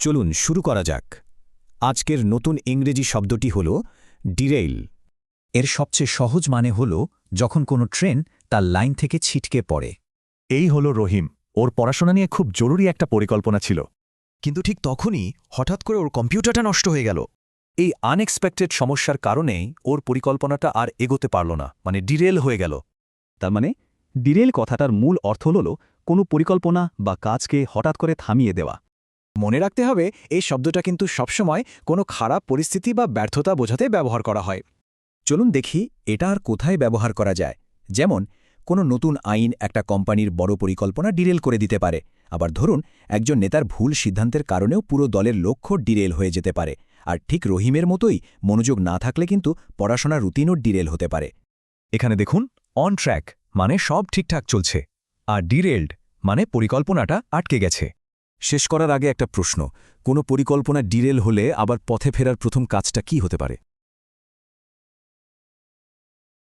চলুন শুরু করা যাক। আজকের নতুন ইংরেজি শব্দটি হল ডিরেইল। এর সবচেয়ে সহজ মানে হল যখন কোনো ট্রেন তার লাইন থেকে ছিটকে পড়ে। এই হলো রহিম। ওর পড়াশোনা নিয়ে খুব জরুরি একটা পরিকল্পনা ছিল, কিন্তু ঠিক তখনই হঠাৎ করে ওর কম্পিউটারটা নষ্ট হয়ে গেল। এই আনএক্সপেক্টেড সমস্যার কারণেই ওর পরিকল্পনাটা আর এগোতে পারল না, মানে ডিরেল হয়ে গেল। তার মানে ডিরেল কথাটার মূল অর্থ হল কোনো পরিকল্পনা বা কাজকে হঠাৎ করে থামিয়ে দেওয়া। মনে রাখতে হবে, এই শব্দটা কিন্তু সবসময় কোনো খারাপ পরিস্থিতি বা ব্যর্থতা বোঝাতে ব্যবহার করা হয়। চলুন দেখি এটা আর কোথায় ব্যবহার করা যায়। যেমন কোনো নতুন আইন একটা কোম্পানির বড় পরিকল্পনা ডিরেল করে দিতে পারে। আবার ধরুন একজন নেতার ভুল সিদ্ধান্তের কারণেও পুরো দলের লক্ষ্য ডিরেল হয়ে যেতে পারে। আর ঠিক রহিমের মতোই মনোযোগ না থাকলে কিন্তু পড়াশোনার রুটিনও ডিরেল হতে পারে। এখানে দেখুন, অন ট্র্যাক মানে সব ঠিকঠাক চলছে, আর ডিরেলড মানে পরিকল্পনাটা আটকে গেছে। শেষ করার আগে একটা প্রশ্ন, কোনো পরিকল্পনা ডিরেল হলে আবার পথে ফেরার প্রথম কাজটা কি হতে পারে?